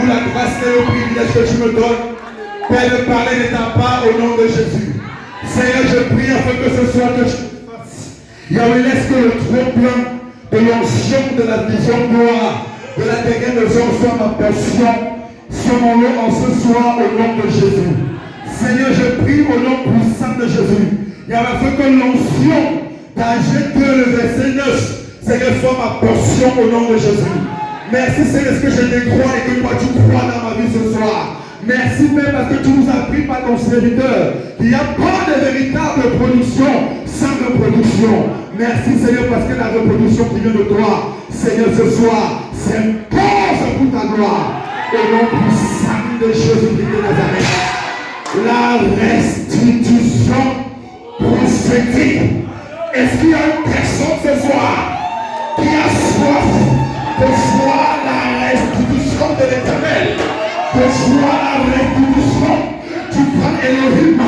pour la grâce et le privilège que tu me donnes, Père, de parler de ta part au nom de Jésus. Seigneur, je prie afin que ce soit que tu fasses. Yahweh, laisse que le trop-plein de l'onction de la vision gloire de la dernière maison soit ma portion sur mon nom en ce soir au nom de Jésus. Seigneur, je prie au nom puissant de Jésus. Yahweh, afin que l'onction d'Agé 2, le verset 9, Seigneur, soit ma portion au nom de Jésus. Merci Seigneur, parce que je décrois et que toi tu crois dans ma vie ce soir. Merci Père parce que tu nous as pris par ton serviteur. Il n'y a pas de véritable production sans reproduction. Merci Seigneur parce que la reproduction qui vient de toi, Seigneur, ce soir, s'impose pour ta gloire. Au nom puissant de Jésus-Christ de Nazareth. La restitution prophétique. Est-ce qu'il y a une personne ce soir qui a soif de voir la restitution de l'Éternel, de voir la restitution du grand Elohim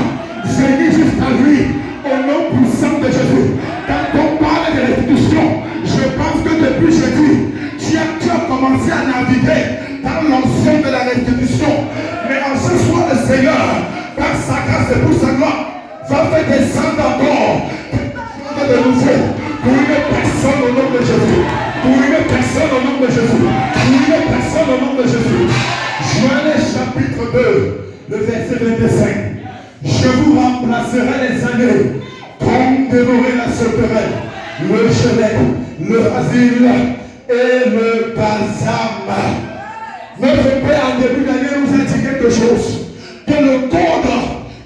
venir jusqu'à lui au nom puissant de Jésus? Quand on parle de restitution, je pense que depuis jeudi, tu as commencé à naviguer dans l'onction de la restitution. Mais en ce soir, le Seigneur, par sa grâce et pour sa gloire, va faire descendre encore de nouveau pour une personne au nom de Jésus. Pour une personne au nom de Jésus. Pour une personne au nom de Jésus. Joël chapitre 2, le verset 25. Je vous remplacerai les années comme dévorer la sauterelle, le gelé, le asile et le balsame. Notre Père en début d'année nous a dit quelque chose. Que le code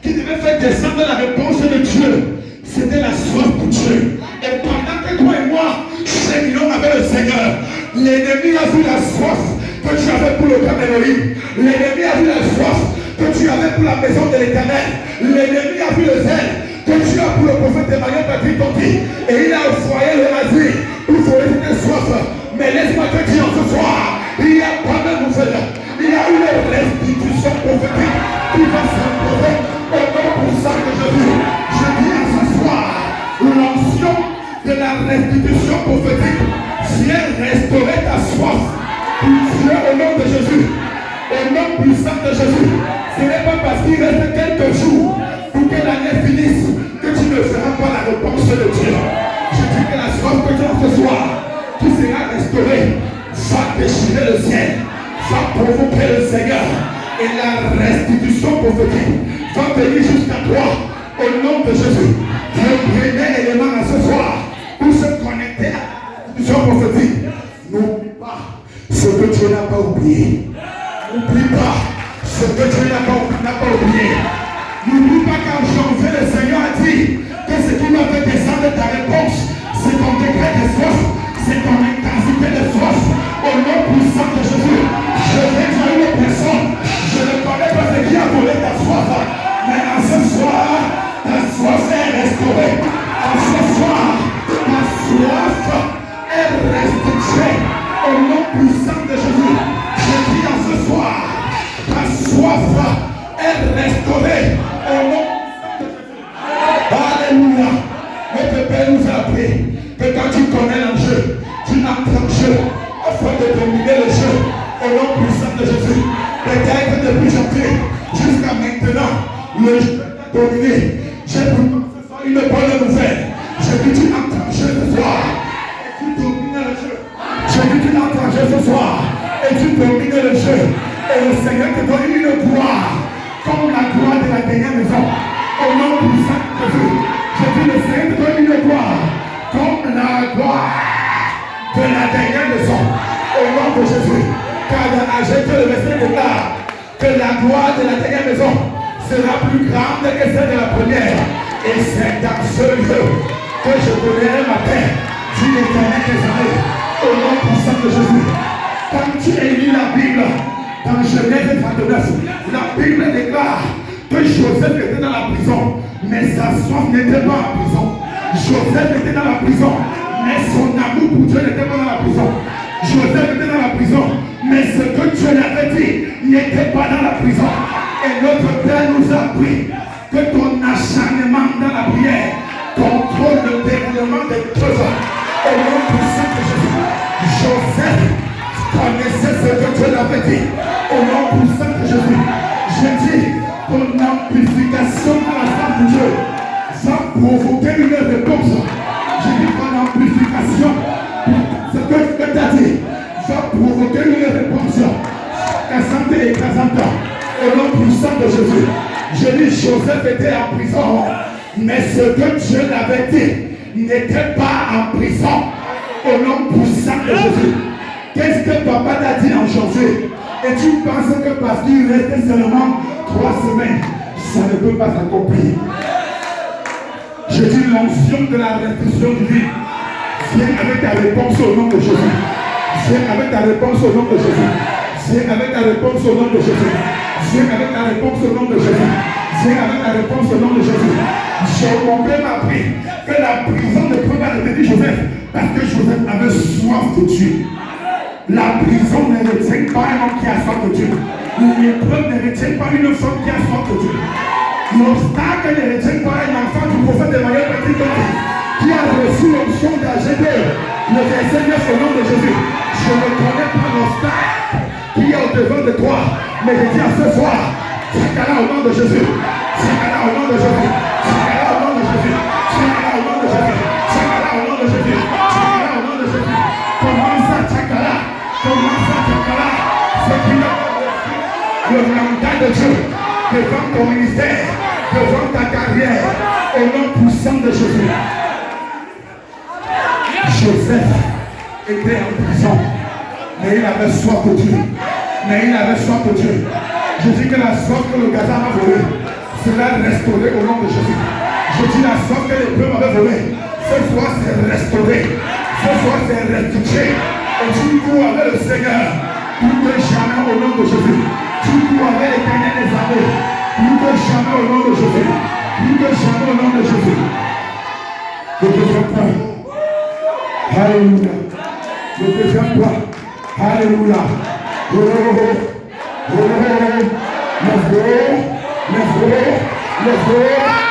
qui devait faire descendre la réponse de Dieu, c'était la soif pour Dieu. Et pendant que toi et moi cheminons avec le Seigneur, l'ennemi a vu la soif que tu avais pour le camp Elohim. L'ennemi a vu la soif que tu avais pour la maison de l'Éternel. L'ennemi a vu le zèle que tu as pour le prophète Emmanuel Patrick Tonti. Et il a envoyé le asile pour fournir tes soif. Mais laisse-moi te dire ce soir, il y a pas de nouvelles. Il y a une restitution prophétique qui va s'imposer au nom puissant de Jésus. Je dis à ce soir, l'onction de la restitution prophétique vient restaurer ta soif pour Dieu au nom de Jésus. Au nom puissant de Jésus. Ce n'est pas parce qu'il reste quelques jours pour que l'année finisse que tu ne feras pas la réponse de Dieu. Je dis que la soif que tu as ce soir, qui sera restaurée, va déchirer le ciel, va provoquer le Seigneur. Et la restitution prophétique va venir jusqu'à toi au nom de Jésus. Le premier élément à ce soir pour se connecter à la restitution prophétique. N'oublie pas ce que Dieu n'a pas oublié. N'oublie pas ce que Dieu n'a pas oublié. N'oublie pas qu'en janvier, le Seigneur a dit que ce qui va faire descendre ta réponse, c'est ton degré de soif, c'est ton intensité de soif. Au nom puissant de Jésus, je vais dire à une personne, je ne connais pas ce qui a volé ta soif, mais en ce soir, ta soif est restaurée. En ce soir, ta soif est restituée. Au nom puissant de Jésus, je dis en ce soir, ta soif est restaurée. Au nom puissant de Jésus. Alléluia. Notre Père nous a appris que quand tu connais l'enjeu, tu entres en jeu afin de dominer le jeu. Au nom puissant de Jésus. Peut-être depuis janvier jusqu'à maintenant, le jeu est dominé. J'ai pour une bonne nouvelle. J'ai vu que tu entres en jeu ce soir. Et tu domines le jeu. J'ai vu que tu entres en jeu ce soir. Et tu domines le jeu. Et le Seigneur te donne une gloire. Comme la gloire de la dernière maison. Au nom puissant de Jésus. J'ai vu le Seigneur te donne une gloire. Comme la gloire de la dernière maison. Au nom de Jésus. Car dans Agé 2, le verset déclare que la gloire de la dernière maison sera plus grande que celle de la première. Et c'est dans ce lieu que je donnerai ma paix, dit l'Éternel des armées, au nom puissant de Jésus. Quand tu lis la Bible, dans Genèse 39, la Bible déclare que Joseph était dans la prison, mais sa soif n'était pas en prison. Joseph était dans la prison, mais son amour pour Dieu n'était pas dans la prison. Joseph était dans la prison, mais ce que Dieu l'avait dit n'était pas dans la prison. Et notre Père nous a appris que ton acharnement dans la prière contrôle le déroulement des preuves. Au nom puissant de Jésus, Joseph connaissait ce que Dieu l'avait dit. Au au nom puissant de Jésus. Je dis ton amplification à la face de Dieu va provoquer une réponse. Je dis ton amplification, ce que tu as dit, va provoquer une réponse. Cassante et écrasante au nom puissant de Jésus. Je dis Joseph était en prison, mais ce que Dieu l'avait dit n'était pas en prison au nom puissant de Jésus. Qu'est-ce que papa t'a dit en janvier? Et tu penses que parce qu'il restait seulement 3 semaines, ça ne peut pas s'accomplir. Je dis l'onction de la restitution divine. Viens avec ta réponse au nom de Jésus. Viens avec ta réponse au nom de Jésus. Viens avec ta réponse au nom de Jésus. Viens avec ta réponse au nom de Jésus. Viens avec ta réponse au nom de Jésus. Mon père m'a appris que la prison ne peut pas retenir Joseph parce que Joseph avait soif de Dieu. La prison ne retient pas un homme qui a soif de Dieu. L'épreuve ne retient pas une femme qui a soif de Dieu. L'obstacle ne retient pas un enfant du prophète de Marie Petit qui a reçu l'onction d'Agéber. Le verset 9 au nom de Jésus. Je ne connais pas l'obstacle qui est au-devant de toi, mais je dis à ce soir, Sakala au nom de Jésus. Sakala au nom de Jésus. Sakala au nom de Jésus. Sakala au nom de Jésus. Sakala au nom de Jésus. Sakala au nom de Jésus. Commence à Sakala. Commence à Sakala. C'est qui le mandat de Dieu devant ton ministère, devant ta carrière, au nom puissant de Jésus. Joseph était en prison, mais il avait soif de Dieu. Mais il avait soif de Dieu. Je dis que la soif que le gazan a volé sera restaurée au nom de Jésus. Je dis la soif que les peuples avaient volé, ce soir c'est restauré. Ce soir c'est restitué. Et tu cours avec le Seigneur, plus que jamais au nom de Jésus. Tu cours avec l'Éternel des armées, plus que jamais au nom de Jésus. Plus que jamais au nom de Jésus. Le deuxième point. Alléluia. Le deuxième point. Alléluia. Oh, oh, oh. Oh, oh, oh. Let's go. Let's go. Let's go.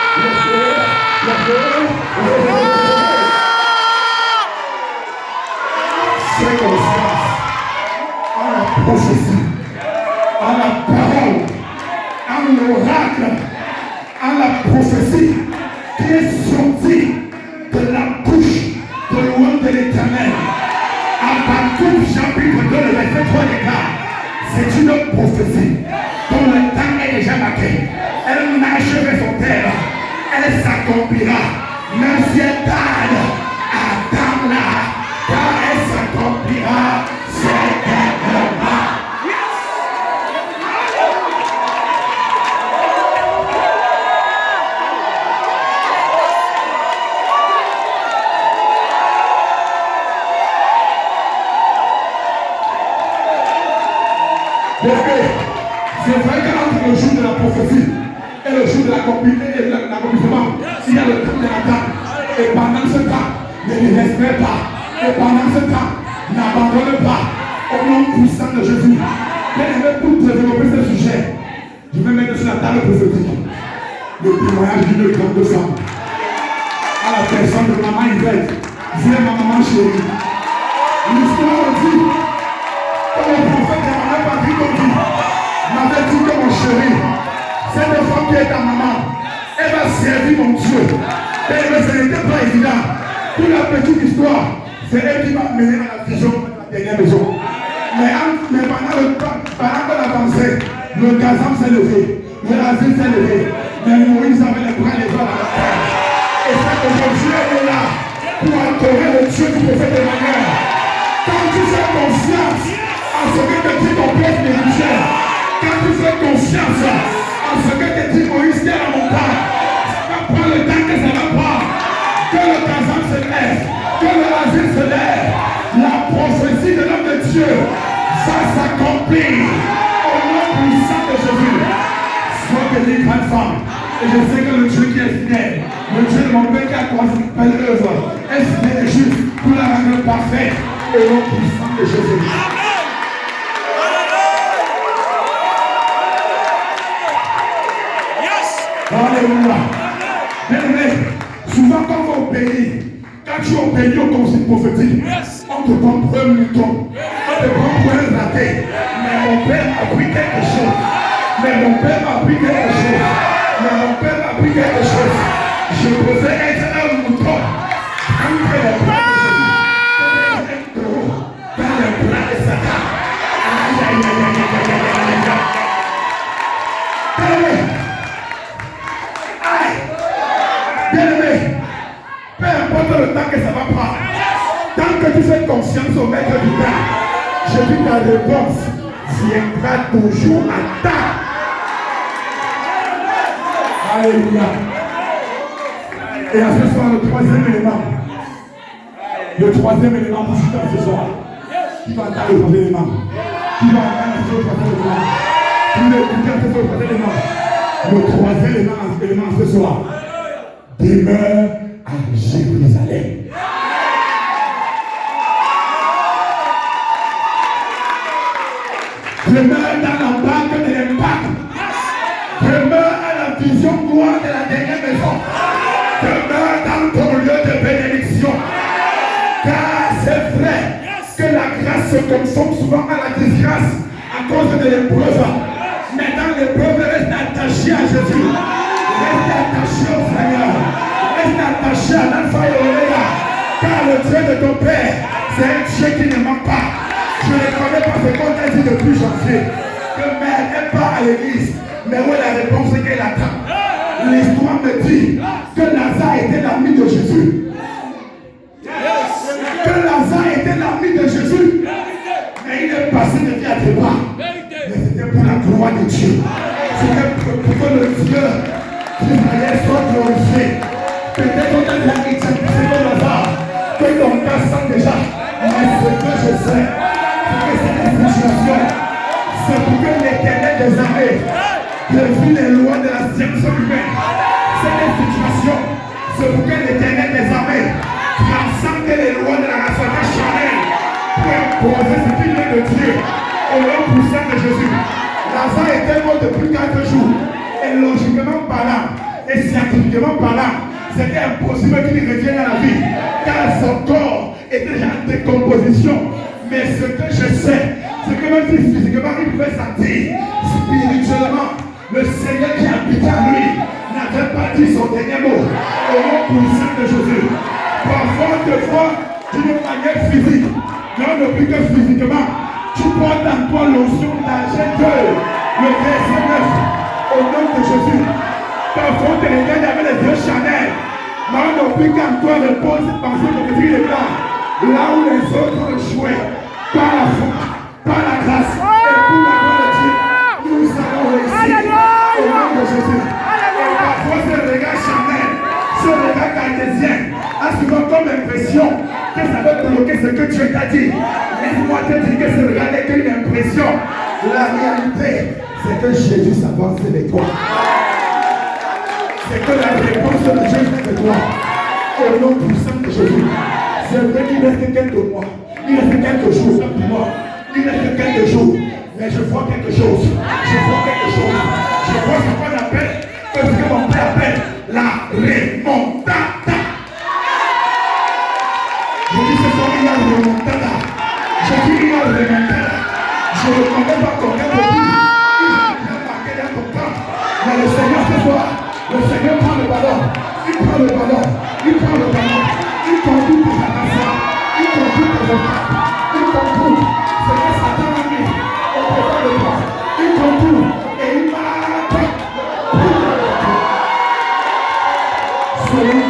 Let's go. Let's go. Oh, oh, oh. C'est comme ça. À la prophétie, à la parole, à l'oracle, à la prophétie qui est sortie de la bouche de l'homme de l'Éternel. Habakkuk chapitre 2, le verset 3 et 4. C'est une prophétie dont le temps est déjà marqué. Elle n'achève son terme. Elle s'accomplira. Même si elle tarde, attends-la, car elle s'accomplira certainement. C'est vrai qu'entre le jour de la prophétie et le jour de l'accomplissement, il y a le temps de l'attente. Et pendant ce temps, ne désespère pas. Et pendant ce temps, n'abandonne pas. Au nom puissant de Jésus. Bien aimé, pour développer ce sujet, je vais mettre sur la table prophétique le témoignage d'une grande femme. À la personne de maman Yvette. Viens ma maman chérie. L'histoire dit que le prophète de maman Patrick dit m'avait dit que mon chéri, cette femme qui est ta maman, elle va servir mon Dieu. Mais ce n'était pas évident. Pour la petite histoire, c'est elle qui m'a mené à la vision de la dernière maison. Mais pendant qu'on avançait, le gazan s'est levé, le asile s'est levé, mais Moïse avait les bras levés à la terre. Et c'est qu'aujourd'hui elle est là pour adorer le Dieu du prophète Emmanuel. Quand tu fais confiance à ce que te dit ton peuple spirituel, quand tu fais confiance à ce que te dit Moïse qui est la montagne, ça va prendre le temps que ça va prendre. Que le gazan se lève, que le asile se lève. La prophétie de l'homme de Dieu va s'accomplir au nom puissant de Jésus. Sois béni, grande femme. Et je sais que le Dieu qui est fidèle, le Dieu de mon père qui a commencé une belle œuvre, est fidèle et juste pour la rendre parfaite au nom puissant de Jésus. Alléluia. Bien-aimé, souvent quand on va au pays, quand tu obéis au conseil prophétique, on te prend pour un mouton, on te prend pour un raté. Mais mon père m'a appris quelque chose. Mais mon père m'a appris quelque chose. Mais mon père m'a appris quelque chose. Je préfère être un mouton entre les bras de Jésus que d'être un taureau dans les bras de Satan. Aïe, aïe, aïe, aïe, aïe, aïe, aïe, aïe. Bien-aimé, peu importe le temps que ça va prendre, tant que tu fais confiance au maître du temps, je dis ta réponse viendra toujours à temps. Alléluia. Et à ce soir, le troisième élément. Le troisième élément pour ce soir. Qui va entendre le troisième élément? Qui va entendre le troisième élément? Qui va écouter le troisième élément? Le troisième élément ce soir. Demeure à Jérusalem. Demeure dans la banque de l'impact. Demeure à la vision gloire de la dernière maison. Demeure dans ton lieu de bénédiction. Car c'est vrai que la grâce se consomme souvent à la disgrâce à cause de l'épreuve. Mais dans l'épreuve, reste attaché à Jésus. Reste attaché au Seigneur. Reste attaché à l'alpha et l'oméga. Car le Dieu de ton Père, c'est un Dieu qui ne ment pas. Je ne connais pas ce qu'on a dit depuis janvier. Que mère n'est pas à l'église. Mais où est la réponse qu'elle attend? L'histoire me dit que Lazare était l'ami de Jésus. Que Lazare était l'ami de Jésus. Mais il est passé de vie à tes bras. Mais c'était pour la gloire de Dieu. C'était pour que le Dieu d'Israël soit glorifié. Peut-être qu'on a déjà identifié Lazare. Que ton cas sent déjà. Mais ce que je sais, c'est que c'est une situation. C'est pour que l'Éternel des armées dévie les lois de la science humaine. C'est une situation. C'est pour que l'Éternel des armées transcende les lois de la rationalité charnelle pour imposer ce qui vient de Dieu au nom puissant de Jésus. Lazare était mort depuis 4 jours. Et logiquement parlant, et scientifiquement parlant, c'était impossible qu'il revienne à la vie. Car son corps était déjà en décomposition. Mais ce que je sais, c'est que même si physiquement il pouvait sentir, spirituellement, le Seigneur qui habitait en lui n'avait pas dit son dernier mot au nom puissant de Jésus. Parfois on te voit d'une manière physique, mais on n'oublie que physiquement, tu portes en toi l'onction d'argent le verset 9 au nom de Jésus. Parfois on te regarde avec les yeux charnels, mais on n'oublie qu'en toi repose cette pensée de Dieu de là où les autres ont échoué, par la foi, par la grâce et pour la gloire de Dieu, nous allons réussir au nom de Jésus. Et parfois ce regard charnel, ce regard cartésien, a souvent comme impression que ça va bloquer ce que Dieu t'a dit. Laisse-moi te dire que ce regard n'est qu'une impression. La réalité, c'est que Jésus s'avance de toi. C'est que la réponse de Dieu vient de toi. Au nom puissant de Jésus. C'est vrai qu'il reste quelques mois. Il reste quelques jours pour moi. Il reste quelques jours. Mais je vois quelque chose. Je vois quelque chose. Je vois ce qu'on appelle, ce que mon père appelle la remontada. Je dis ce soir, il y a une remontada. Je dis il y a une remontada. Je ne connais pas combien de temps. Il a marqué dans ton camp. Mais le Seigneur ce soir, le Seigneur prend le ballon. Il prend le ballon. Il prend le ballon. Il conduit tes attaques. Il conduit tes attaques. Il conduit. C'est que Satan a mis au devant de toi. Il conduit et il marque. C'est une